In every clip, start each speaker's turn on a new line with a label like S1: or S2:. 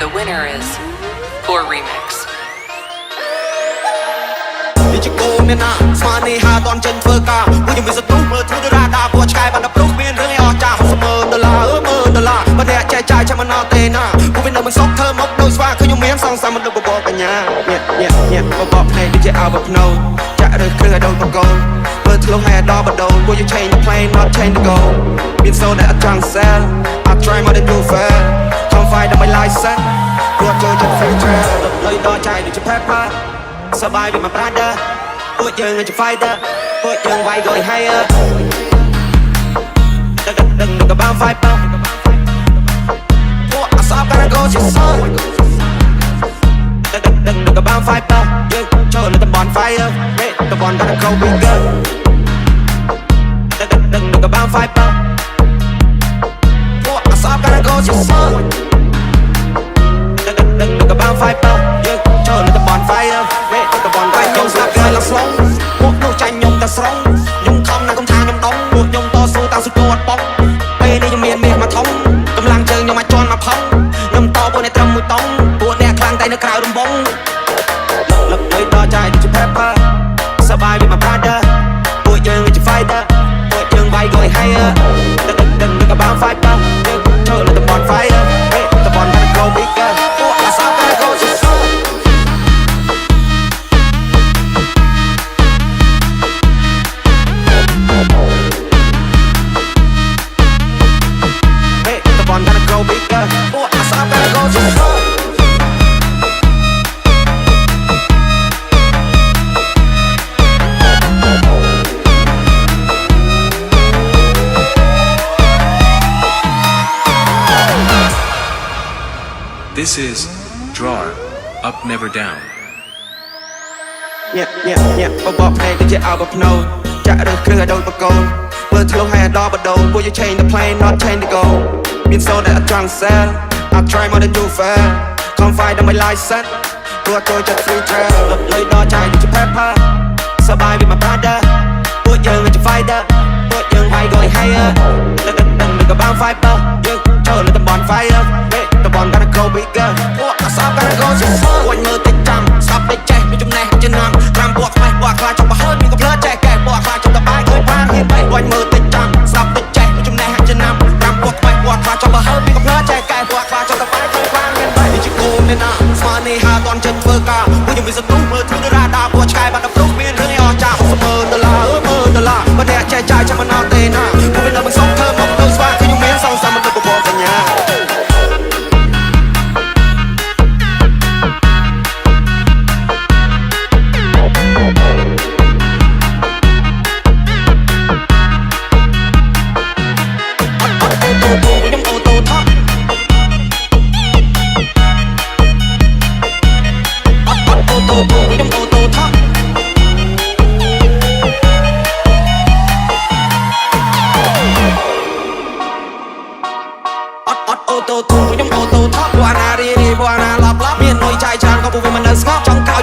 S1: The winner is Poor Remix.
S2: ជាគោមានណាស្មាននេះហាតន់ចេញធ្វើការពួកខ្ញុំមានសត្រុមើលធ្វើទៅរ៉ាដាពួកឆ្កែបានដល់ប្រុសមានរឿងអស់ចាស់$10,000បើអ្នកចែកចាយចាំមិនអត់ទេណាពួកវានៅមិនសុខធ្វើមកដូចស្វាគឺខ្ញុំមានសងសាមមនុស្សបបកញ្ញាញ៉ាបបកភ្នែកដូចជាអើបភ្នោចាក់រើសគ្រឿងឲ្យដូចបកូនមើលធ្លុះឲ្យដល់បដូរពួកយើង change the plane not change the goal មានសូនដែលអត់ចង់ sell I try more than you fair come fight ដើម្បី license ព្រោះចូលចិត្ត free trail លុយដល់ចាយដូចជា pepper សបាយវាមក brother ពួកយើងជា fighter ពួកយើងវាយក៏ higher ដឹងក៏បាន fighter ពួកអសបការ go ជាសោដឹងក៏បាន fighter យើងចូលលើតំបន់ fire តំបន់ដែល go bigger ដឹងក៏បាន fighter ពួកអសបការ go ជាសោដឹងក៏បាន fighter យើងចូលលើតំបន់ fire តំបន់ដែលខ្ញុំស្លាប់គេឡើងស្លងពួកនោះចាញ់ខ្ញុំតែស្រងខ្ញុំខំណាស់ខ្ញុំថាខ្ញុំដងពួកខ្ញុំតស៊ូតាំងសុទ្ធគាត់បងពេលនេះខ្ញុំមានមាសមកធំកម្លាំងជើងខ្ញុំអាចជន់មកផុងខ្ញុំតពួកអ្នកត្រឹមមួយតង់ពួកអ្នកខ្លាំងតែនៅក្រៅរំបងលឹកដល់ចាយជា pepper សបាយវាមក brother ពួកយើងជា fighter ពួកយើងវាយក៏ higher ដឹងក៏បាន fighter យើងចូលលើតំបន់ fire តំបន់ដែល go bigger ពួកអាសាតែ go ជាសោone gotta go bigger. Oh, I saw gotta go to the floor.
S3: This is Drawer, Up Never Down.
S2: Yeah. បបកភ្នែកដូចជាអើបភ្នោចាក់រើសគ្រឿងឲ្យដូចបកូនមើលធ្លុះឲ្យដល់បដូរពួកយើង change the plane not change the goal មានសូនដែលអត់ចង់ sell I try more than you fair come fight ដើម្បី license ព្រោះចូលចិត្ត free trail លុយដល់ចាយដូចជា pepper សបាយវាមក brother ពួកយើងជា fighter ពួកយើងវាយក៏ higher ដឹងក៏បាន fighter យើងចូលលើតំបន់ fire តំបន់ gotta go bigger ពួកអសប gotta go ជាសោវិញមើលតិចចាំស្ដាប់តិចចេះមានចំណេះចំណាំ5ពួកខ្វេះពួកខ្លាចចង់បោះហើយមានកំភ្លើចេះកែពួកខ្លាចចង់តបាយឃើញបានហ៊ានបែកវិញមើលតិចចាំស្ដាប់តិចចេះមានចំណេះចំណាំ5ពួកខ្វេះពួកខ្លាចចង់បោះហើយមានកំភ្លើចេះកែពួកខ្លាចចង់តបាយឃើញបានហ៊ានបែកជាគោមានណាស្មាននេះហាតន់ចេញធ្វើការពួកខ្ញុំមានសត្រុមើលធ្វើទៅរ៉ាដាពួកឆ្កែបានដល់ប្រុសមានរឿងអស់ចាស់$10,000បើអ្នកចែកចាយចាំមិនអត់ទេណាពួកវានៅមិនសុខធ្វើមកដូចស្វាគឺខ្ញុំមានសងសាមមនុស្សបបកកញ្ញា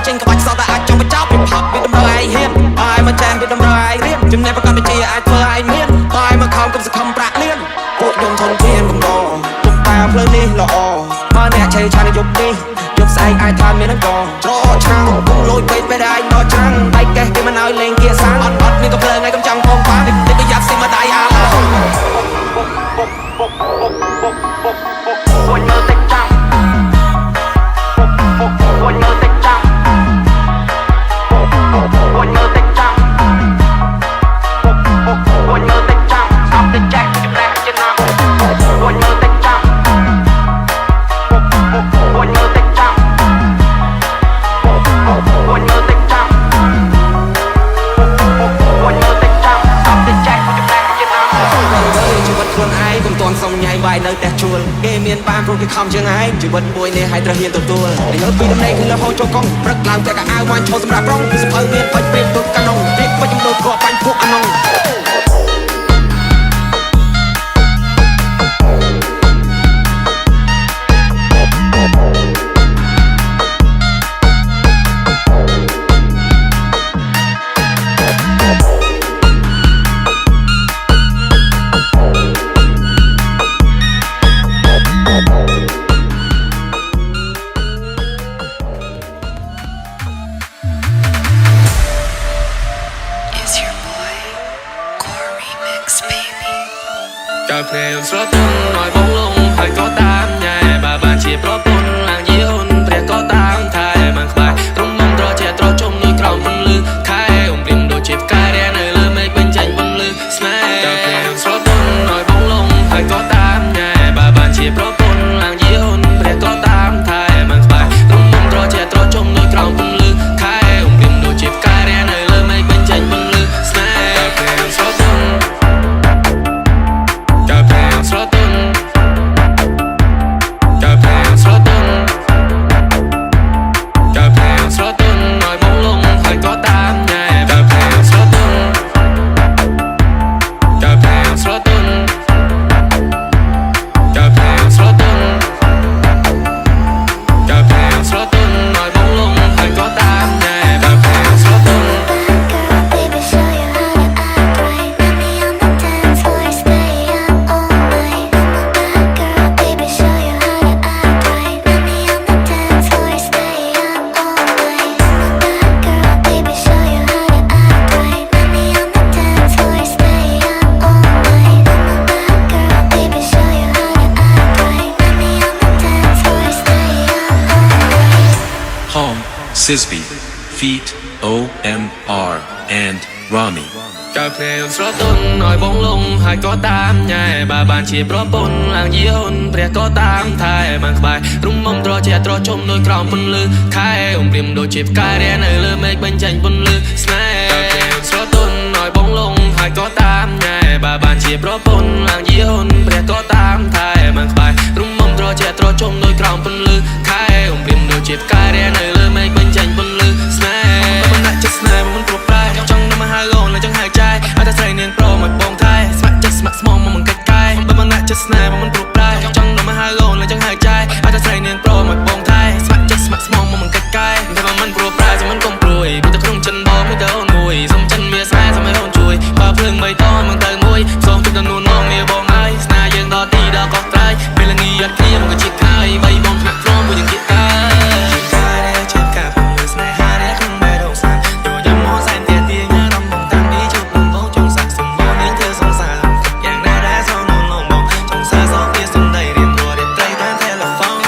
S2: ចេញក្បាច់សតតែអាចចង់បញ្ចប់ពីផាប់ពីតម្រូវឯងហ៊ានបាយមកចាស់ពីតម្រូវឯងរៀនចំណេះប្រកាន់វិជ្ជាអាចធ្វើឯងមានបាយមកខំកុំសង្ឃឹមប្រាក់លៀនពួកខ្ញុំធនធានកំដរទុំតែផ្លូវនេះល្អបើអ្នកឆេឆានយប់នេះយប់ស្អែកអាចថាមានអង្គច្រកឆ្នាំគុំលួចពេកពេលឯងដល់ច្រាំងបែកកេះគេមិនឲ្យលេងគាសាំងអត់មានកំភ្លើងឯងកំចង់ផងប៉ានេះប្រយ័ត្នស៊ីមកដៃអាឡាពួកមើលតិចចាំពួកមើលតិចចាំOne more thing, jump. One more thing, jump. Stop the jack, you black, you know. One more thing, jump. One more thing, jump. One more thing, jump. One more thing, jump. Stop the jack, you black, you know. ជីវិតខ្លួនឯងកុំតន់សុំញ៉ៃវាយនៅតែជួលគេមានបានព្រោះគេខំជាងឯងជីវិតមួយនេះឲ្យត្រូវហ៊ានទទួលហើយលើពីដំណេកគឺលើហូរចូលកង់ព្រឹកឡើងតែកអាវវាញ់ឈរសម្រាប់រងពីសភៅមានបាច់ពេលទុកកាណុងពីបាច់ចំនួនគ្រាប់បាញ់ពួកអាណុង
S4: Cà phêស្រទន់ឲ្យបងលងហើយក៏តាមញ៉ែបើបានជាប្រពន្ធឡើងយីអូនព្រះក៏តាមថែបានក្បែររំមត្រជាត្រជុំនៅក្រោមពន្លឺខែអុំព្រៀមដូចជាផ្ការានៅលើមេឃបញ្ចេញពន្លឺស្នេហ៍កាហ្វេស្រទន់ឲ្យបងលងហើយក៏តាមញ៉ែបើបានជាប្រពន្ធឡើងយីអូនព្រះក៏តាមថែបានក្បែររំមត្រជាត្រជុំនៅក្រោមពន្លឺខែអុំព្រៀមដូចជាផ្ការានៅលើមេឃបញ្ចេញពន្លឺស្នេហ៍កាហ្វេស្រទន់ស្រទន់កាហ្វេស្រទន់កាហ្វេស្រទន់ឲ្យបងលងហើយក៏តាមញ៉ែកាហ្វេស្រទន់កាហ្វេស្រទន់កាហ្វេស្រទន់កាហ្វេស្រទន់ឲ្យបងលងហើយក៏តាមញ៉ែកាហ្វេស្រទន់
S5: Baby, show you how to act right. Let me on the dance floor, stay up all night. Bad girl, baby, show you how to act right. Let me on the dance floor, stay up all night. Bad girl, baby, show you how to act right. Let me on the dance floor, stay up all night. Bad girl, baby, show you how to act right. Let me on the dance floor, stay up all night.
S3: Home, Sisby, Feet, OMR, and Rami.
S4: កាហ្វេស្រទន់ឲ្យបងលងហើយក៏តាមញ៉ែបើបានជាប្រពន្ធឡើងយីអូនព្រះក៏តាមថែបានក្បែររំមត្រជាត្រជុំនៅក្រោមពន្លឺខែអុំព្រៀមដូចជាផ្ការានៅលើមេឃបញ្ចេញពន្លឺស្នេហ៍កាហ្វេស្រទន់ឲ្យបងលងហើយក៏តាមញ៉ែបើបានជាប្រពន្ធឡើងយីអូនព្រះក៏តាមថែបានក្បែររំមត្រជាត្រជុំនៅក្រោមពន្លឺខែអុំព្រៀមដូចជាផ្ការានៅលើមេឃបញ្ចេញពន្លឺស្នេហ៍មិនដាក់ចិត្តស្នេហ៍មិនព្រោះប្រែចង់នឹងមកហៅអូនហើយចង់ហៅចាយឲ្យតែស្រីនាងប្រមកបងថែស្ម័គ្រចិត្តស្ម័គ្រស្មងមកមិនកិច្ចកាយបើមិនដាក់ចិត្តស្នេហ៍មកមិនព្រោះប្រែចង់នឹងមកហៅអូនហើយចង់ហៅចាយឲ្យតែស្រីនាងប្រមកបងថែស្ម័គ្រចិត្តស្ម័គ្រស្មងមកមិនកិច្ចកាយតែបើមិនព្រោះប្រែចាំមិនកុំព្រួយពីតែក្នុងចិនបងមានតែអូនមួយសុំចិនមានស្នេហ៍សុំឲ្យអូនជួយបើភ្លើងបីតមិនទៅមួយសូមជប់ដល់នួនងមានបងហើយស្នេហ៍យើងដល់ទីដល់កោះត្រៃពេលល្ងាចអត់គ្នាមកជាខាយបីបងថ្នាក់ក្រមមួយយើងគៀកកាយជាកាប់មើលស្នេហានេះក្នុងបែររងសាយោយ៉ាមកសែនទៀតទៀងរំបងតាំងនេះជួបនឹងបងចង់សាក់សំបងនេះធ្វើសង្សារយ៉ាងណាដែរសងនងលងបងចង់សារសងវាសំដីរៀនរួរៀនត្រីតាម telephone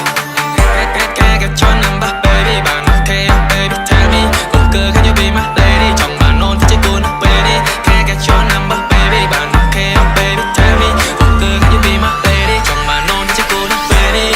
S4: get your number baby បាន okay baby tell me okay can you be my lady ចង់បានននជាគូន baby can get your number baby បាន okay baby tell me okay can you be my lady ចង់បានននជាគូន baby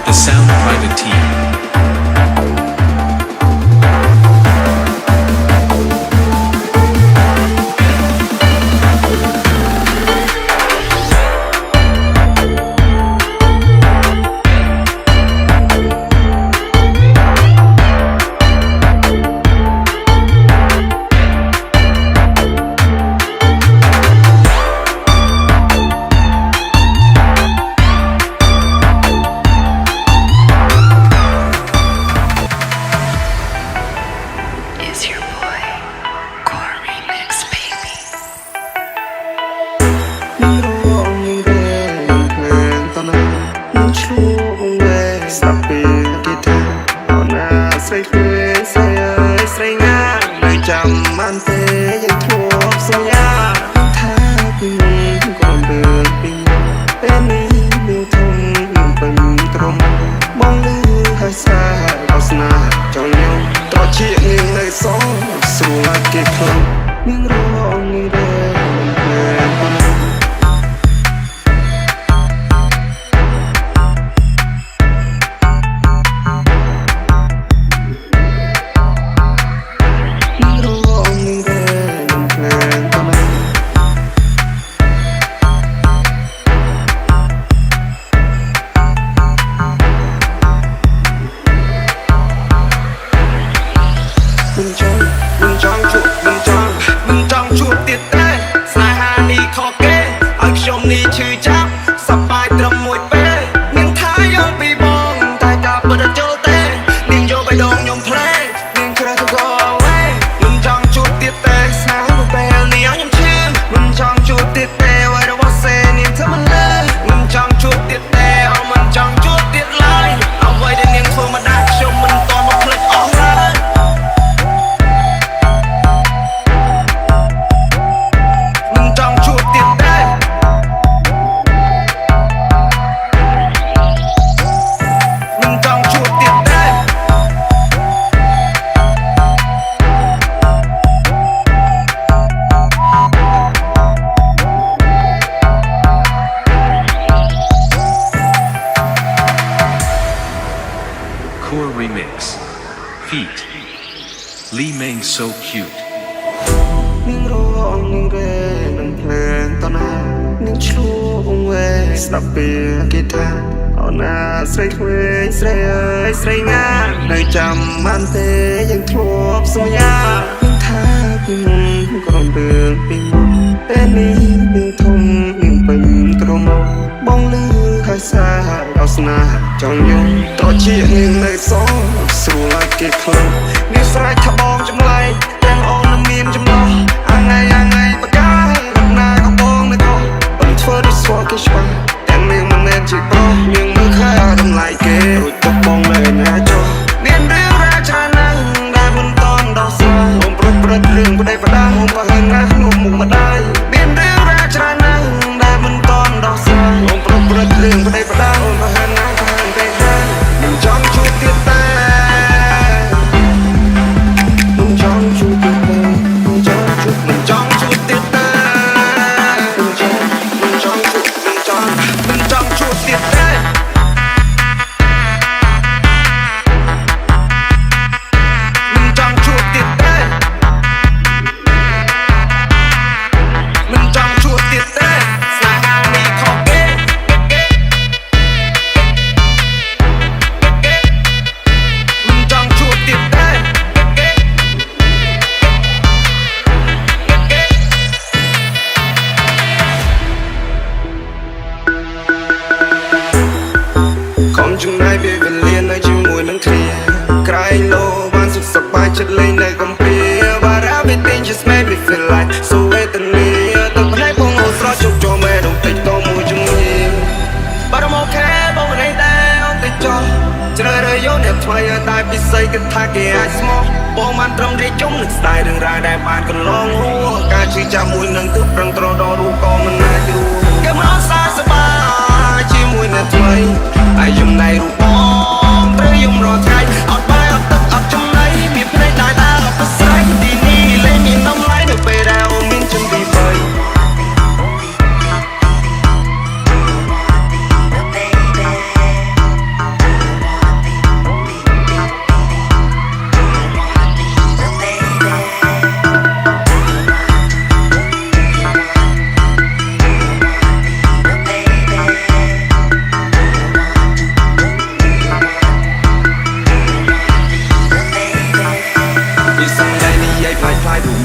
S3: The Sound Private Team.
S2: xa ao sna cho nhau to chia nghiêng nơi gió sưu lại kịp không những rô nghiêng về mình trong chuột tiệt tê sai hà ni khó kê ở trong ni chữ chắc sắp bài trầm mùi bê nhưng thái ông bị bong tay cả bờ đất châu tê nhưng vô bài đông nhung play nhưng chưa có go away mình trong chuột tiệt tê sai hà bè ni áo nhung chim mình trong chuột tiệt tê quay đâu bao xe niềm thơm mình lên mình trong chuột tiệt tê mình trong chuột tiệt lại ao quay đến niềm phương mà đã cho mình toàn một click online trong chuột tiệt tê mình trong chuột tiệt tê
S3: Core Remix. Feat. Lee Meng So Cute.
S2: នឹងរងនឹងរេនឹងភ្លើងតណានឹងឆ្លួងវែស្ដាប់ពីគិថាអូនណាស្រីក្មេងស្រីអើយស្រីងានៅចាំបានទេยังធ្លាប់សន្យានឹងថាពីមុនក៏រំលងពីមុនពេលនេះនឹងធំនឹងពេញត្រមបងលឺហើយសារអស្នាចង់យំតជានឹងនៅសងស្រួលឲ្យគេខ្លាំងនេះស្រែកថាបងចម្លែកទាំងអូននឹងមានចំណោះថ្ងៃបកាយណាក៏បងនៅក៏បងធ្វើដូចស្វគេច្បាស់ទាំងនាងមិនមែនជាប្រុសនាងមើលខែតម្លៃគេរួចទុកបងនៅណាចុះមានរឿងរ៉ាវច្រើនណាស់ដែលមិនតន់ដោះស្រាយអូនប្រព្រឹត្តរឿងប្តីប្រដាអូនក៏ហឹងណាស់នោះមុខម្ដាយមានរឿងរ៉ាវច្រើនណាស់ដែលមិនតន់ដោះស្រាយអូនប្រព្រឹត្តរឿងប្តីប្រដាអូនក៏ហឹងណាស់ក៏ហឹងពេកដែរមិនចង់ជួបទៀតតែមិនចង់ជួបទៀតតែមិនចង់ជួបទៀតតែមិនចង់ជួបទៀតតែមិនចង់ជួបទៀតតែស្នេហានេះខុសគេមិនចង់ជួបទៀតតែកុំចំណាយពេលវេលានៅជាមួយនឹងគ្នាក្រែងលោបានសុខសប្បាយចិត្តលេងនៅកំព្រា But everything just made me feel like so wet and near ទឹកភ្នែកបងអូស្រស់ជុកចូលមេរំពេចតមួយជំនាញ But I'm okay បងមិនដែរអូនទៅចោះជ្រើសរើសយកអ្នកថ្មីឲ្យតែពិសេសគិតថាគេអាចស្មោះបងបានត្រឹមតែជុំនឹងស្ដាយរឿងរ៉ាវដែលបានកន្លងហួរការជឿចាំមួយនឹងទឹកប្រឹងត្រដល់រូបក៏មិនអាចរួចគេមិនអត់សាសបាយជាមួយអ្នកថ្មីហើយចំណៃរូបបងត្រូវយំរាល់ថ្ងៃអត់បាយអត់ទឹកអត់ចំណៃមានភ្នែកតែអត់ប្រស័យទីនេះលេងមានតម្លៃនៅពេលដែលអូនមានជំនឿបី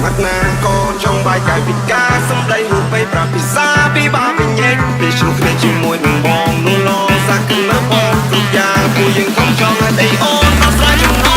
S2: mắt na con trong bài cải vịt ca sông đầy hụt bay pra pizza bi ba bi nhẹ bi chung khné chỉ môi đường bong luôn lo ra cơn lớp bong từ già vui nhưng không cho ngày đây ôn nó sai trong nó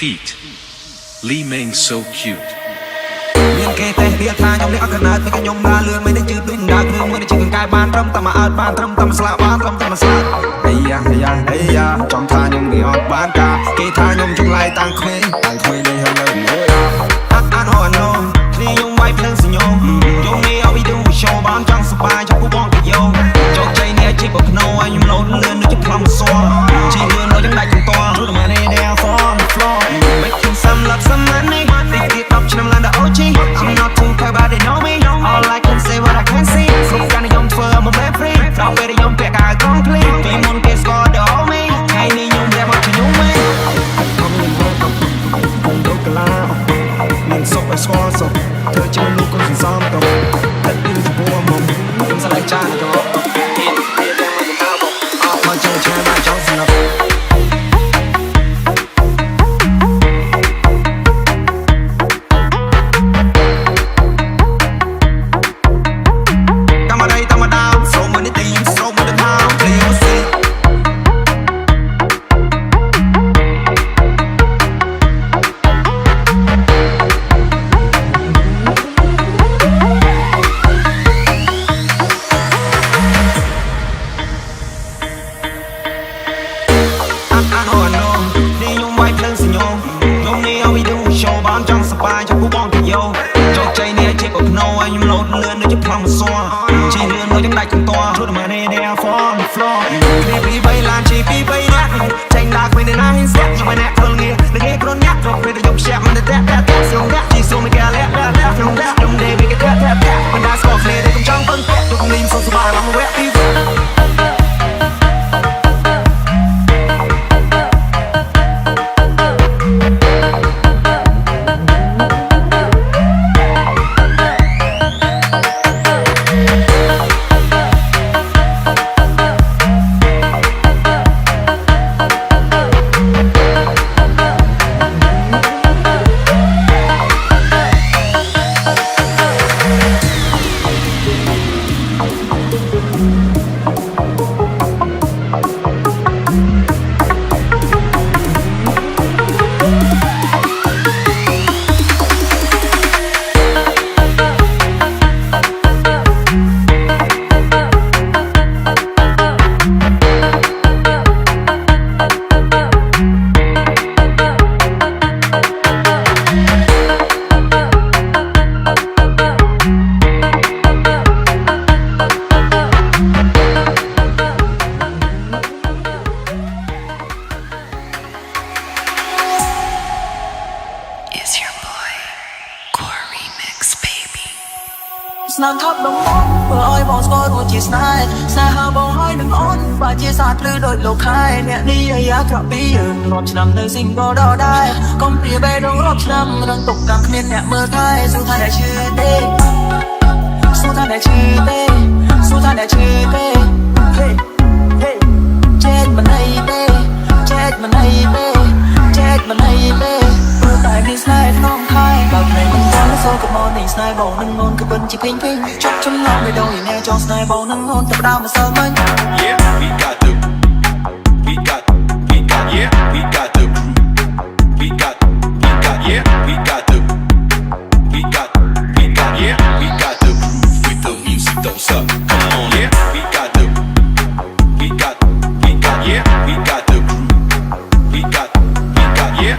S3: feet. Lee Ming so cute.
S2: មានគេទេវាថាខ្ញុំនេះអត់កណើតមិនខ្ញុំដើរលឿនមិនได้ជឿដូចដើរគ្រឿងមិនได้ជឿកង្កែបានត្រឹមតែមកអើតបានត្រឹមតែមកស្លាប់បានត្រឹមតែមកស្លាប់អាយ៉ាចំថាខ្ញុំនេះអត់បានការគេថាខ្ញុំចង្លៃតាំងក្មេងនេះហើយនៅមួយអានអូគ្នាខ្ញុំវាយភ្លើងសញ្ញោខ្ញុំនេះឲ្យវីដេអូ show បានចង់សប្បាយចាំពូបងទៅយោជោគជ័យនេះជីបបខ្នោឲ្យខ្ញុំលោតលឿនដូចជាផ្លំសួរជីលឿនដូចយ៉ាងដាច់កន្តរ Through the money there from the floor make you some love some money ទីទៀត10ឆ្នាំឡើងដល់ OG I'm not too proud but they know me all I can say what I can see គ្រប់ការខ្ញុំធ្វើមក man free ដល់ពេលខ្ញុំពាក់កាវ complete ពីមុនគេស្គាល់ដល់ me ថ្ងៃនេះខ្ញុំរែមកខ្ញុំមែនខ្ញុំទៅកលាមានសុខឲ្យស្គាល់សុខធ្វើជាមនុស្សកូនសន្សំទៅតែពីចំពោះមកខ្ញុំស្រឡាញ់ចានទៅទៀតតែមកទៅអត់មកចូលឆ្នាំមកចង់ស្នាប់Through the money there from the floor គ្នាពី3ឡានជីពី3នាក់ចេញដើរគ្មានអ្នកណាហ៊ានស្ទាក់ខ្ញុំមិនអ្នកខ្លួនងារនឹងគេក្រុនញាក់គ្រប់ពេលទៅយកខ្ជាប់មិនតែតែស្រុងដាក់ជីសូមគេលាក់ខ្ញុំដាក់ខ្ញុំដេពីគេតែមិនដាស្គាល់គ្នាទេខ្ញុំចង់ពឹងពាក់ទុកលីមសុខសប្បាយឡើងមកវគ្គទីស្នាមថប់ដងមកធ្វើឲ្យបងស្គាល់រួចជាស្នេហ៍ស្នេហាបងហើយនឹងអូនបើជាសាភ្លឺដូចលោកខែអ្នកនេះអាយ៉ាក្រក់ពីយើងរាប់ឆ្នាំនៅ single ដដែលកុំព្រាបេដងរាប់ឆ្នាំរងទុកតាមគ្មានអ្នកមើលថែសួរថាអ្នកឈឺទេសួរថាអ្នកឈឺទេសួរថាអ្នកឈឺទេ Hey Hey ចេតមិនអីទេចេតមិនអីទេចេតមិនអីទេតែនេះស្នេហ៍ក្នុងខែបើភ្នែកមិនដល់សូកុំមកនេះស្នេហ៍បងនឹងងន់ក៏ពិនជាពេញជប់ចំណងមិនដូចអ្នកចង់ស្នេហ៍បងនឹងងន់តែផ្ដើមមកសើមិញ
S6: Yeah we got yeah we got the we got yeah we got yeah we got the groove with the music don't suck come on yeah we got yeah we got the groove we got yeah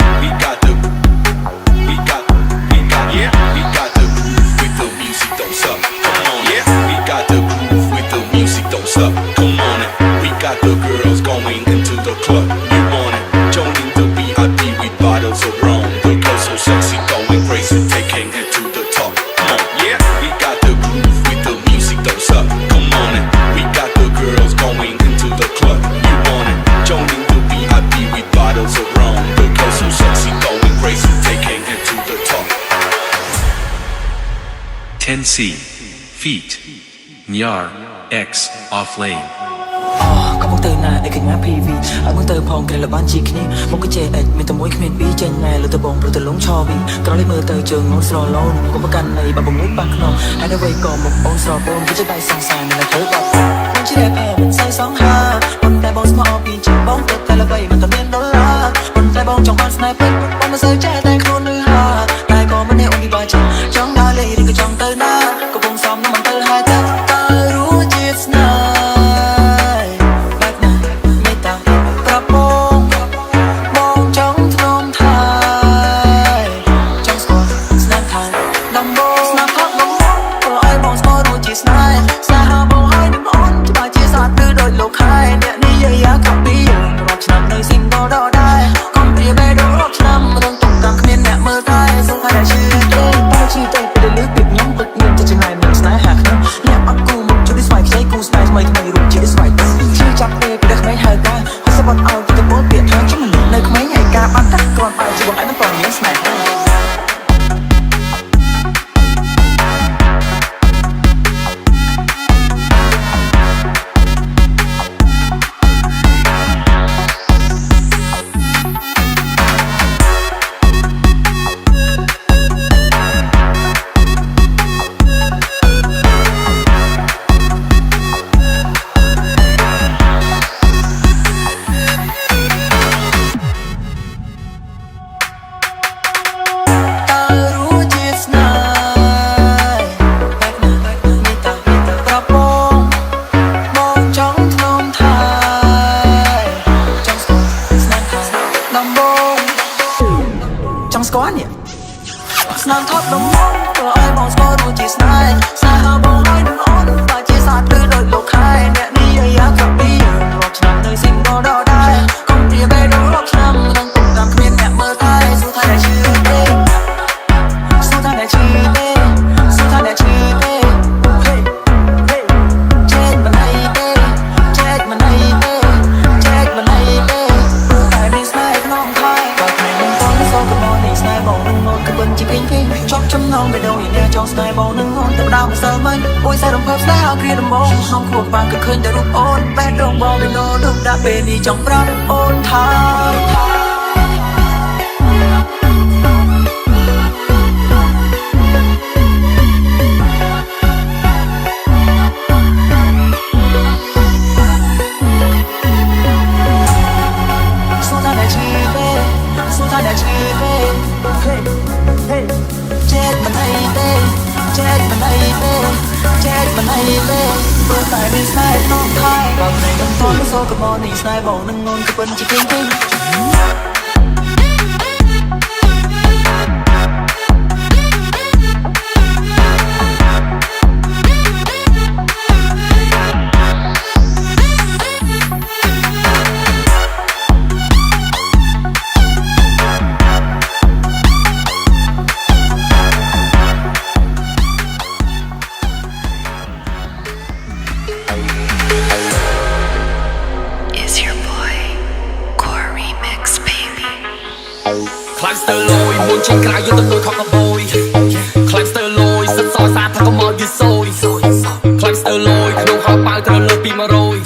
S6: we got yeah we got the groove with the music don't suck come on yeah we got the groove with the music don't suck come on it we got the girls going into the club you want it joining the VIP with bottles of rum the girls so sexy going crazy taking it to the top come on yeah we got the groove with the music don't suck come on it we got the girls going into the club you want it joining the VIP with bottles of rum the girls so sexy going crazy taking it to the top
S3: 10C feet Nyar X off lane
S7: ក៏មកទៅណាឯកញ្ញា PV ឲ្យមកទៅផងក្រែលបានជាគ្នាមកក៏ចេះអិចមានតែមួយគ្មានពីរចេញណែលើទៅបងព្រោះទៅលងឆវីក្រោយមើលទៅជើងងស្រឡូនក៏ប្រកាន់នៃបើបង្ងួតបាក់ខ្នងហើយនៅវិញក៏មកអូនស្រពោនក៏ចេះដៃសងសាននៅធ្វើបាត់មិនជាតែមិនសៃសងហាប៉ុន្តែបងស្មោពីជិះបងទៅតែល្បីមិនតែមានដុល្លារប៉ុន្តែបងចង់បានស្នេហ៍ពេកបងមិន มันโอ้ยใส่รองเท้าสายเอาเครียดมองน้องขวบปางก็เคยแต่รูปโอนแบดดงบอลเป็นโนลูกดาเบนี่จังปรับโอนทาง Good morning, snai bầu nâng ngôn cứ bên chỉ kinh kinh.
S4: Climbster lôi muốn trên cài vô tâm đôi khó có bôi Climbster lôi sân soi xa thằng có mò như sôi Climbster lôi không hoa bao thơ lơ pi mà rồi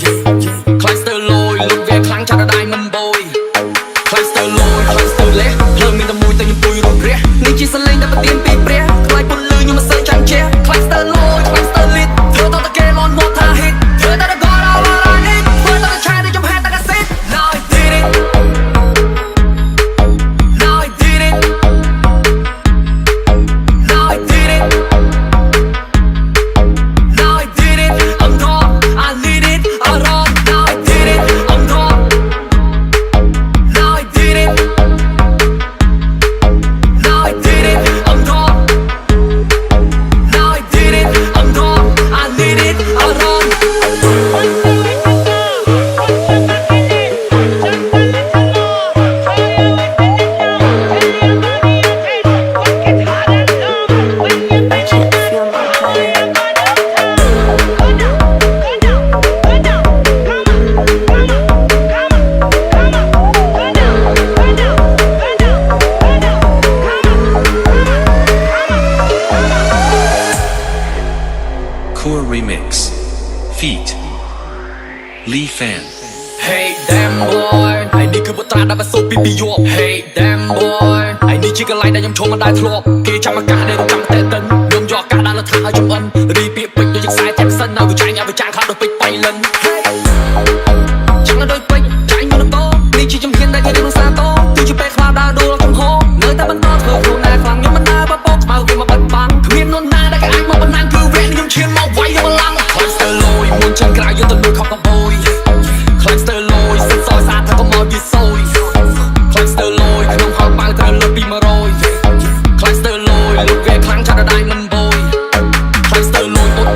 S4: Climbster lôi lúc về kháng cho nó đai mâm bôi Climbster lé lơ mình tầm mùi tao như bùi rồi rẽ Nên chỉ sân lên đã bắt tiên pi bre Lại buồn lư nhưng mà sân chẳng che Climbster lôi, Climbster lit Thưa tao ta kê lon một tha hit Thưa tao đã gọi ra what I need Thưa tao đã try để trong head ta đã sit Now I did it
S3: Core Remix Feat Lee Fan
S4: Hey damn boy ไอ้นี่คือบทตราดาบสูปีปีโยก Hey damn boy ไอ้นี่ชิคกี้พายได้ยำโชว์มาได้ทลบกีจำอากาศได้รู้จำเตะตึงยมยอกการได้ละทางเอาจงอันรีเปียปิดโดยจากสายแจ็คสันเอาไปจ่ายเอาไปจ้างเขาโดยปิดไปเล่นจังแล้วโดยปิดจ่ายเงินโตนี่ชิจำเพียนได้ยังได้รู้ซาโตตัวจะไปคลาดาวดูเราจำโฮเนื้อแต่มันต่อเธอครูนายฟังยมมันหน้าบ้าปกมาเรียนมาบัดบังเรียนนนนาได้ก็ไอ้มาบันนางคือเรียนยมเชียนมาไว้ยมลังClimbster lôi muốn chân cài vô tận đôi khó có bôi Climbster lôi sân soi xa thằng có mò như sôi Climbster lôi không hoa bao thơ lơ pi mà rồi Climbster lôi lúc về kháng cho nó đai mâm bôi Climbster lôi một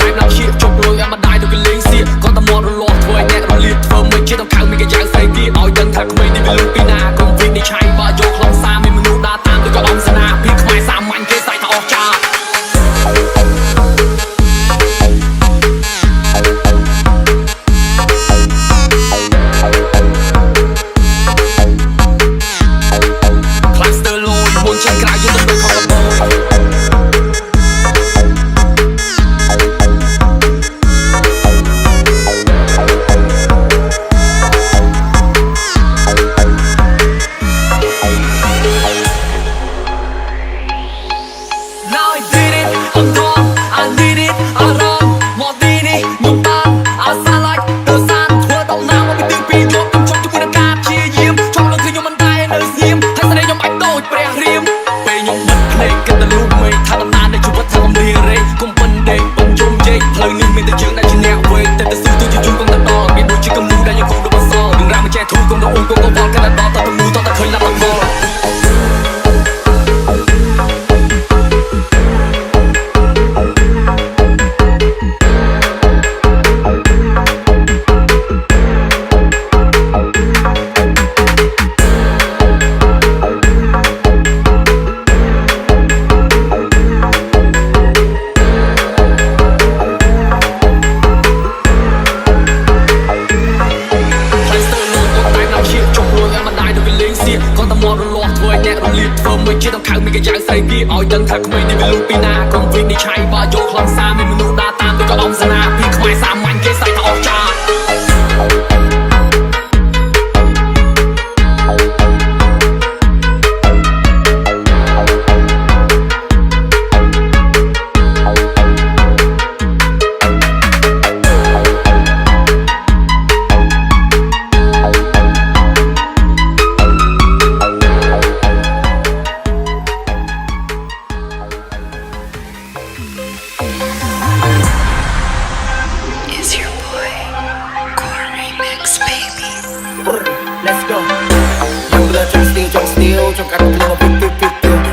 S7: ចង្កាត់ភ្លើងពី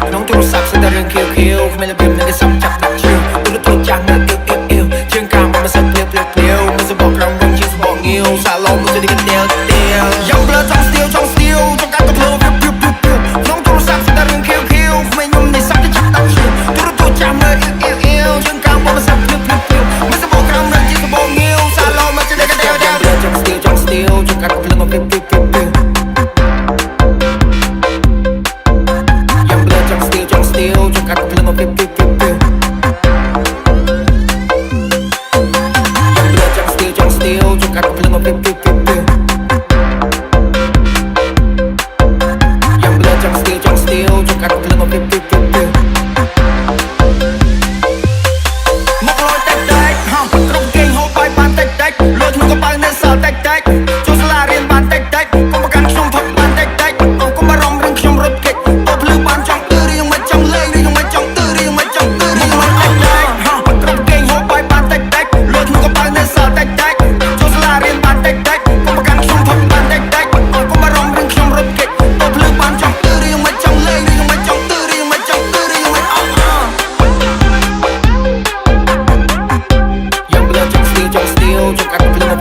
S7: ក្នុងទូរស័ព្ទស្ដាររឿងខៀវគ្មានរបៀបនឹងគេសំចាប់ដាក់ជឿទូរទស្សន៍ចាំងនៅជើងកាមមកសិនភ្លាវមិនសបកក្រំវិញជាសបកងាវសាឡុងមកទៅគេយ៉ាងប្លើចង់ស្ទៀវចង្កាត់ភ្លើងក្នុងទូរស័ព្ទស្ដាររឿងខៀវគ្មានខ្ញុំនេះសំចាប់ដាក់ជឿទូរទស្សន៍ចាំនៅជើងកាមមកសិនភ្លាវមិនសបកក្រំវិញជាសបកងាវសាឡុងមកទៅគេយ៉ាងប្លើចង់ស្ទៀវចង្កាត់ភ្លើងយ៉ាងប្លើចង់ស្ទៀវចង្កាត់ភ្លើងយ៉ាងប្លើចង់ស្ទៀវចង្កាត់ភ្លើងយ៉ាងប្លើចង់ស្ទៀវចង្កាត់ភ្លើងមកលយតែហោះក្រុមគេងហូបបាយបានតែលុយក្នុងកប៉ៅនៅសល់តែចូលសាលារៀនបានតែកុំប្រកាន់ខ្ញុំផឹកបានតែកុំបារម្ភរឿងខ្ញុំរត់គេចទៅភ្លឺបានចង់ទៅរៀងមិនចង់លេងរៀងមិនចង់ទៅរៀងមិនចង់ទៅរៀងមិនតែហោះក្រុមគេងហូបបាយបានតែលុយក្នុងកប៉ៅនៅសល់តែចូលសាលារៀនបានតែកុំប្រកាន់ខ្ញុំផឹកបានតែកុំបារម្ភរឿងខ្ញុំរត់គេចទៅភ្លឺបានចង់ទៅរៀងមិនចង់លេងរៀងមិនចង់ទៅរៀងមិនចង់ទៅរៀងមិនអស់យ៉ាងប្លើចង់ស្ទៀវចង្កាត់ភ្លើង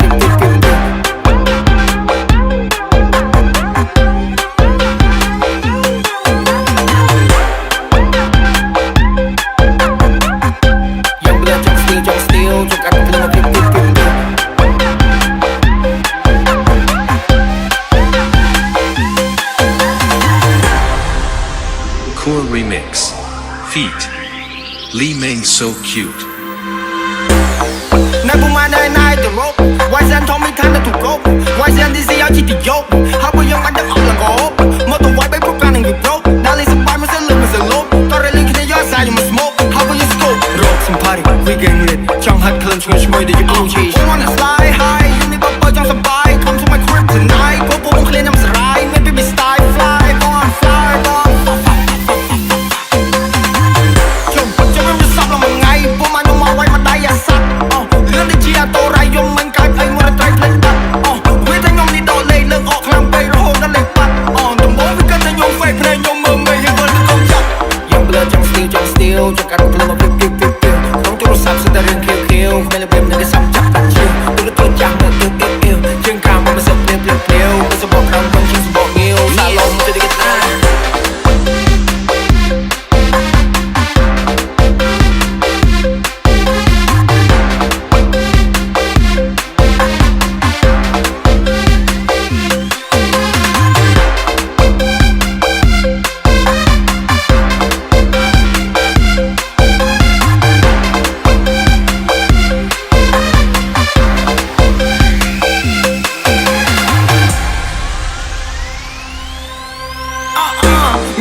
S3: Core Remix. Feat. Lee Meng So Cute.
S7: 那不买奶奶的肉，外山同没谈的土狗，外山的是要去地油，还不用买的好了狗，莫懂外被不干能给 bro， 哪里是白么是冷么是 low， 到这里肯定要啥有么 smoke， 还不用 scope， rock some party， we gang lit， 将黑可能全是没的就不气。I wanna fly high， 用你宝宝将上白 ，come to my crib tonight， 我不用 clean 那么是 right，maybe be style fly on fly on。就让这少了么爱，不买弄马外嘛带呀杀，រឿងដូចជាអាតូរ៉ៃយំមិនកើតអីមកត្រៃផ្លេចបាត់វាតែខ្ញុំនេះដោលេលើកអកខ្លាំងពេករហូតដល់លេខបាត់ដំបូងវាកើតតែខ្ញុំហ្វេកភ្នែកខ្ញុំមើលមេយើងវិលទៅកុំចាប់យ៉ាងប្លើចង់ស្ទៀវចង្កាត់ភ្លើងមកក្នុងទូរស័ព្ទស្ដាររឿងខៀវគ្មានរបៀបនឹងគេសំចាប់ដាក់ជឿទូរទស្សន៍ចាំងនៅជើងកាមមកសិនភ្លាវមិនសបកក្រំវិញជាសបកងាវសាឡុងទៅគេថា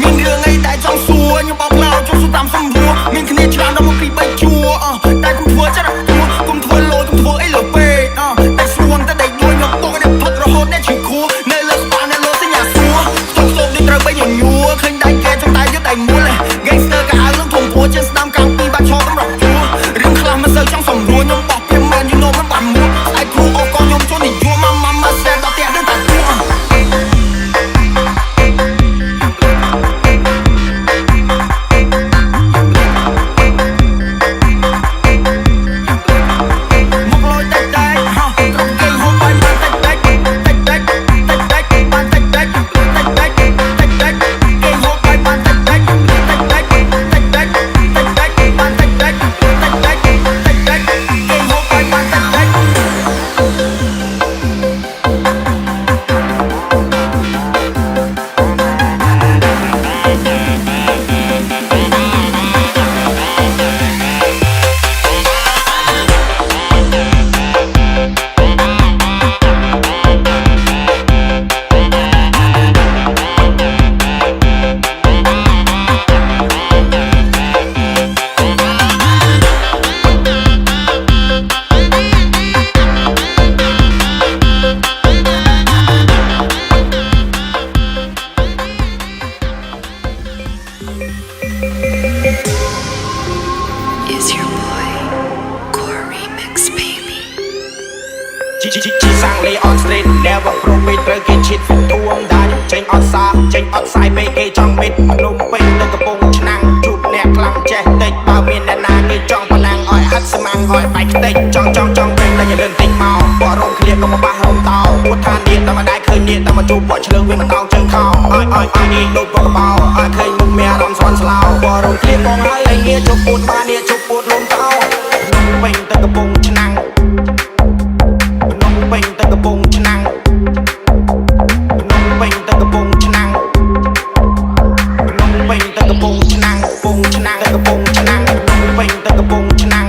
S7: មានរឿងអីតែចង់សួរខ្ញុំបោកឡោចង់សួរតាមសំរួលមានគ្នាច្រើនដល់មកពី3ជួរតែកុំធ្វើចិត្តកុំធ្វើលោកុំធ្វើអីលើពេកតែស្រួងតែដេកដួយខ្ញុំតោះតែផឹករហូតអ្នកឈឺខួរនៅលើក្បាលអ្នកលោសញ្ញាសួរចង់សូមដូចត្រូវបីញញួរឃើញដៃគេចង់តែយកដៃមូល gangster ក៏អើលនឹងធំពួរជាស្ដាំកាំងពីបាត់ឈរតម្រាប់ជួររឿងខ្លះមិនសូវចង់សំរួលខ្ញុំបោះពីមែន you know មិនបានមួឯគ្រូអកខ្ញុំចូលនិយមម៉ាស្ទែដល់ផ្ទះដឹងតែទួ
S2: ជីសាំងលេ on street never ប្រពេតត្រូវគេឈិតធួងដាច់ចេញអត់សាចេញ អត់សាយពេកគេចង់មិតនំពេញទៅកំពង់ឆ្នាំងជួបអ្នកខ្លាំងចេះតិចបើមានអ្នកណាគេចង់ប៉ុណ្ណាំងឲ្យហាត់ស្មាំងឲ្យបែកខ្ទេចចង់ពេញតែอย่าលឿនតិចមកបរំឃ្លៀកក៏មកបះរំតោពួតថានេះតែមិនដែរឃើញនេះតែមកជួបបកឆ្លើងវាមិនតោងជើងខោឲ្យនេះដូចបកបោឲ្យឃើញមុខមានអារម្មណ៍ស្វន់ស្លោបរំឃ្លៀកបងហើយឲ្យងារជប់ពួតបាននេះជប់ពួតលំតោនំពេញទៅកំពង់ឆ្នាំងនំពេញទៅកំពង់ឆ្នាំងនំពេញទៅកំពង់ឆ្នាំងនំពេញទៅកំពង់ឆ្នាំងកំពង់ឆ្នាំងទៅកំពង់ឆ្នាំងនំពេញទៅកំពង់ឆ្នាំង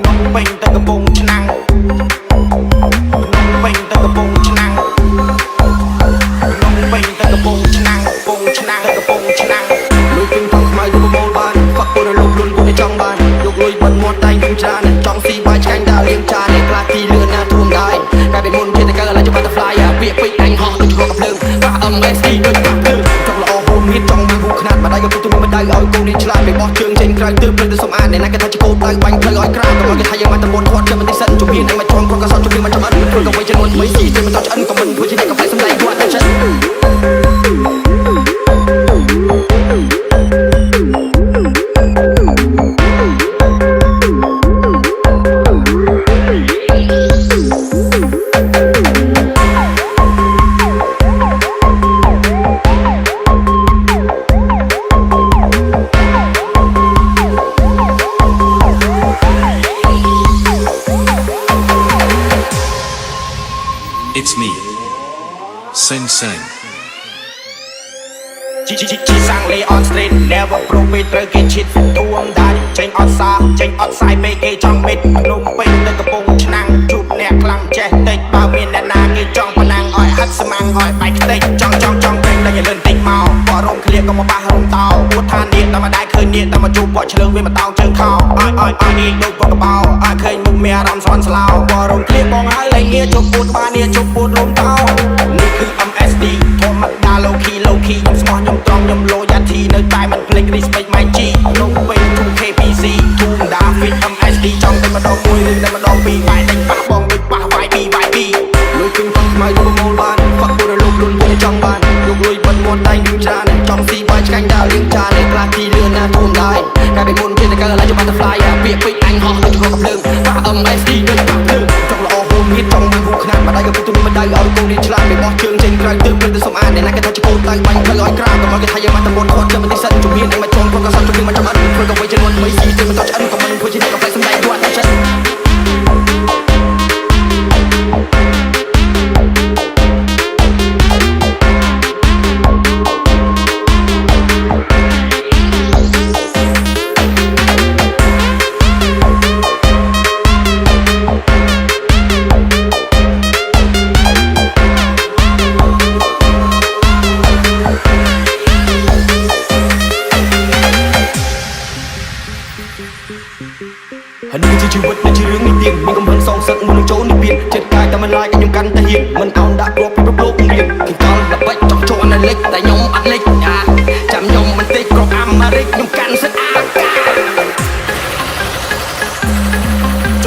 S2: នំពេញទៅកំពង់ឆ្នាំងនំពេញទៅកំពង់ឆ្នាំងនំពេញទៅកំពង់ឆ្នាំងកំពង់ឆ្នាំងទៅកំពង់ឆ្នាំងលុយពេញផងខ្មៅទៅប្រមូលបានហ្វាក់ពលលោកលុនពួកចង់បានយកលុយបិទមាត់តែងនឹងច្រើនចង់ស៊ីបាយឆ្កាញ់ដើរលៀងចានអ្នកខ្លះទីលឿនណាធួមដែរតែពេលមុនជាតែកើឡើងជា butterfly ពាក្យពេចន៍អញហោះដូចរកកំភ្លើងបាក់ MSD ដូចបាក់ភ្លើងចង់ល្អហូមមានចង់បានហូរខ្នាតម្ដាយក៏ទុកទៅមិនដៅឲ្យកូននេះឆ្លាតពេលបោះជើងចេញក្រៅទើបព្រឹកទៅសុំអានអ្នកណាគេថាជាកូនដៅបាញ់ផ្លូវឲ្យក្រៅកុំឲ្យគេថាយើងបានតមុនធាត់ចាំបន្តិចសិនជំនាញអញមកជន់គាត់ក៏សោតជំនាញមកចាំអត់ធ្វើក៏វិញចំនួនថ្មីស៊ីទៅមិនតោះឆ្អិនក៏មិនធ្វើជាអ្នកកំប្លែសម្ដែងគាត់តែចិត្ត
S3: It's me, Sen Sen.
S2: ជីសាំងលេអនស្ទ្រីត never ប្រូពេកត្រូវគេឈិតទួងដាច់ចេញអត់សាចេញអត់សាយពេកគេចង់មិតនំពេញទៅកំពង់ឆ្នាំងជួបអ្នកខ្លាំងចេះតិចបើមានអ្នកណាគេចង់ប៉ុណ្ណាំងឲ្យហាត់ស្មាំងឲ្យបែកខ្ទេចចង់ពេញតែอย่าលឿនតិចមកបរំឃ្លៀកក៏មកបះរំតោពួតថានេះតែមិនដែរឃើញនេះតែមកជួបបកឆ្លើងវាមិនតោងជើងខោឲ្យនេះដូចបកបោឲ្យឃើញមុខមានអារម្មណ៍ស្វន់ស្លោបរំឃ្លៀកបងហើយឲ្យងារជប់ពួតបាននេះជប់ពួតលំតោនេះគឺ MSD ធម្មតា low key ខ្ញុំស្មោះខ្ញុំត្រង់ខ្ញុំលោយ៉ាធីនៅតែមិនភ្លេច respect my G នំពេញ 2KPC ធូមដា fit MSD ចង់តែម្ដងមួយឬតែម្ដងពីរបែរតែប៉ះបងដូចប៉ះវាយពីលុយពេញផងខ្មៅទៅប្រមូលបានហ្វាក់ពលលោកលុនពួកចង់បានយកលុយបិទមាត់តែងនឹងច្រើនចង់ស៊ីបាយឆ្កាញ់ដើរលៀងចានអ្នកខ្លះទីលឿនណាធួមដែរតែពេលមុនជាតែកើឡើងជា butterfly ពាក្យពេចន៍អញហោះដូចរកកំភ្លើងបាក់ MSD ដូចបាក់ភ្លើងចង់ល្អហូមមានចង់បានហូរខ្នាតម្ដាយក៏ពុកទៅមិនដៅឲ្យកូននេះឆ្លាតពេលបោះជើងចេញក្រៅទើបព្រឹកទៅសុំអានអ្នកណាគេថាជាកូនដៅបាញ់ផ្លូវឲ្យក្រៅកុំឲ្យគេថាយើងបានតមុនធាត់ចាំបន្តិចសិនជំនាញអញមកជន់គាត់ក៏សោតជំនាញមកចាំអត់ធ្វើក៏វិញចំនួនថ្មីស៊ីទៅមិនតោះឆ្អិនក៏មិនធ្វើជាអ្នកកំប្លែសម្ដែងគាត់តែចិត្ត ហើយនេះជាជីវិតនៃជារឿងនិទានមានកំហឹងសងសឹកមុននឹងចូលនិព្វានចិត្តកាយតែមិនឡាយខ្ញុំកាន់តែហ៊ានមិនអោនដាក់គ្រាប់ពីប្រប្លោករៀនខ្ញុំកលល្បិចចង់ចូលនៅលិចតែខ្ញុំអត់លិចចាំខ្ញុំមិនតិចគ្រាប់អាមេរិកខ្ញុំកាន់សិតអាច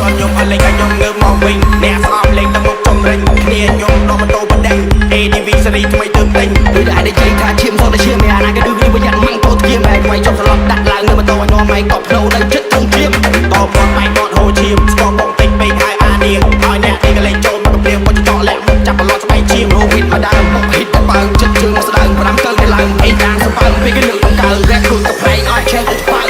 S2: ន់ខ្ញុំអត់លេងឲ្យខ្ញុំងើបមកវិញអ្នកស្អប់លេងតែមុខចំរិញគ្នាខ្ញុំដល់ម៉ូតូបដិញ ADV សេរីថ្មីទើបទិញដូចតែនិយាយថាឈាមសតឈាមមានអាណាគេឌឺវាប្រយ័ត្នម៉ាំងតោធៀមឯងវាយចុះសន្លប់ដាក់ឡើងនៅម៉ូតូឲ្យនាំឯងកប់ផ្លូវដល់ចិត្តធំធៀមតបមកបែកមាត់ហូរឈាមស្គមបងពេញពេកហើយអានាងឲ្យអ្នកនេះក៏លេងចូលមកព្រាមមកចោលលាក់មុខចាប់ប្រឡោះស្បែកឈាមរោវិតមកដើមមុខហិតបើចិត្តជើងមកស្ដើង5កើទៅឡើងអេតាមសបើពេលគេលើកដង្កើរែកខ្លួនកំ play ឲ្យឆេះទៅបើ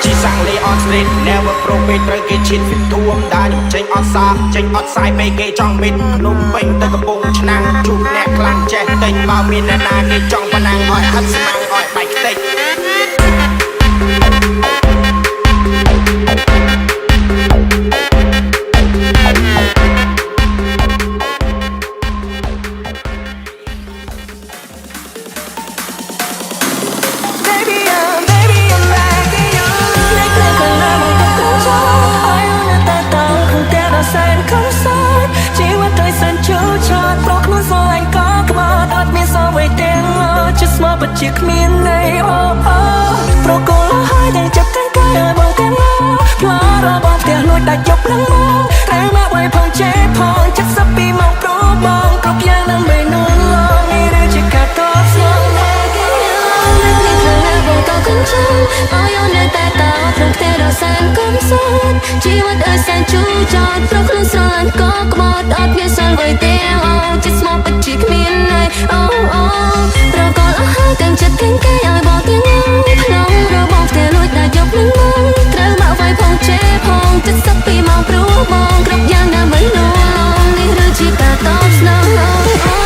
S2: ជីសាំងលេអនស្ទ្រីត never ប្រូពេកត្រូវគេឈិតធួមដាច់ចេញអត់សាចេញអត់សាយពេកគេចង់មិតនំពេញទៅកំពង់ឆ្នាំងជួបអ្នកខ្លាំងចេះតិចបើមានអ្នកណាគេចង់ប៉ុណ្ណាំងឲ្យហាត់ស្មាំងឲ្យបែកខ្ទេច ជាគ្មានន័យអូប្រកូលហើយតែចាប់កាន់កាយឲ្យបងទាំងផ្លារបស់ផ្ទះលួចដាច់យកនឹងមកតែមកໄວផងចេះផងចិត្តសពីមកប្របងគ្រប់យ៉ាងនឹងមិននួនឡងនេះឬជាកាត់
S5: ជីវិតអើយសែនជូរចត់ព្រោះខ្លួនស្រឡាញ់ក៏ក្បត់អត់មានសល់អ្វីទេអូចិត្តស្មោះពិតជាគ្មានន័យអូអូប្រកបអស់ហើយទាំងចិត្តទាំងកាយឲ្យបងទាំងងងក្នុងរបស់ផ្ទះលួចដាក់យកនឹងមកត្រូវមកវាយផងជេរផងចិត្តសឹកពីមកព្រោះបងគ្រប់យ៉ាងដើម្បីលួងនេះឬជាការតបស្នងអូអូ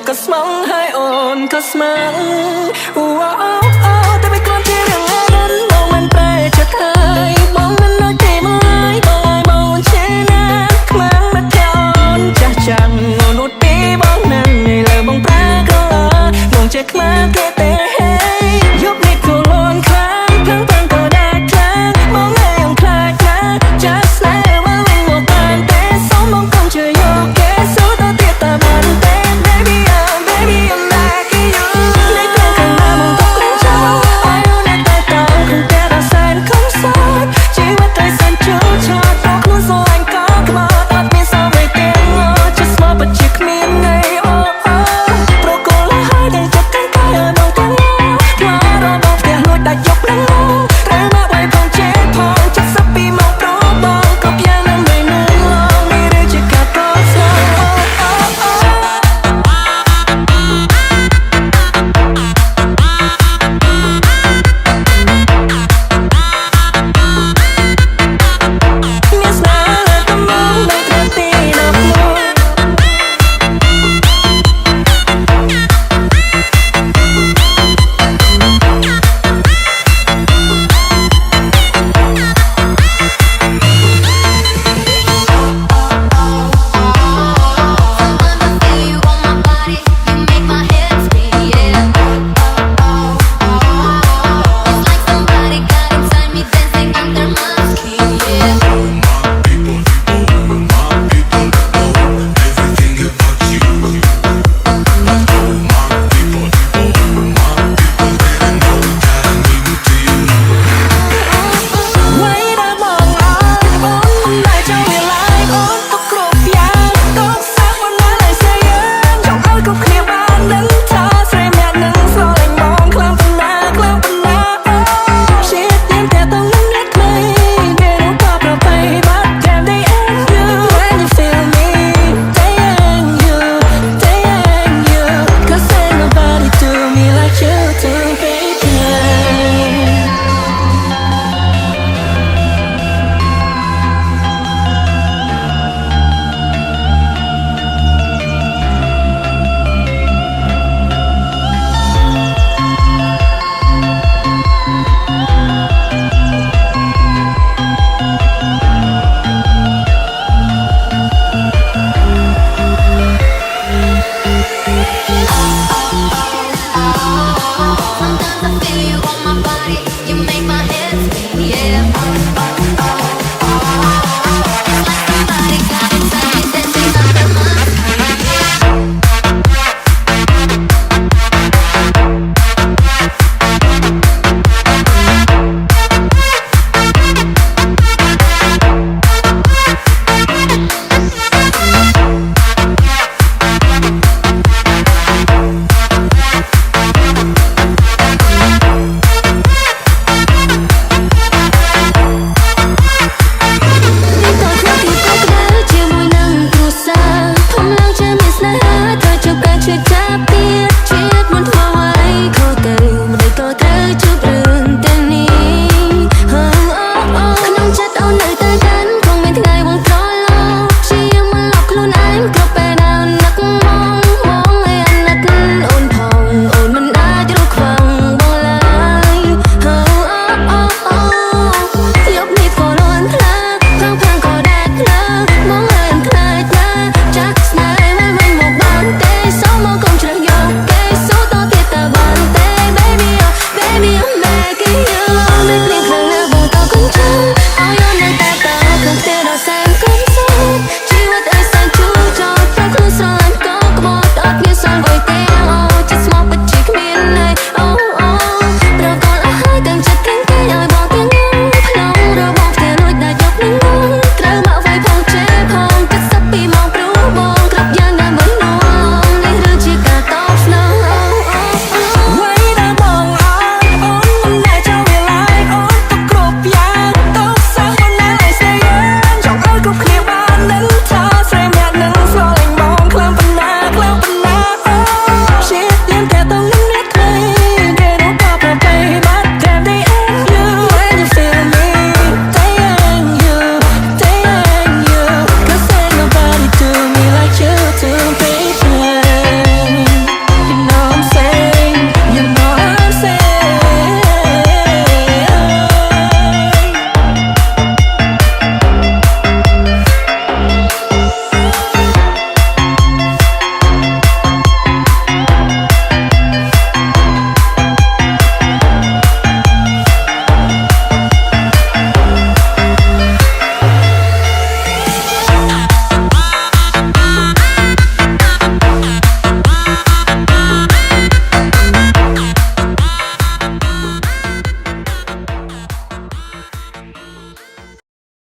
S5: ก็สมองให้อ่อนก็สมังว้าวแต่ไปกลอนที่เรื่องนั้นมองมันแปลจากใครมองมันน่า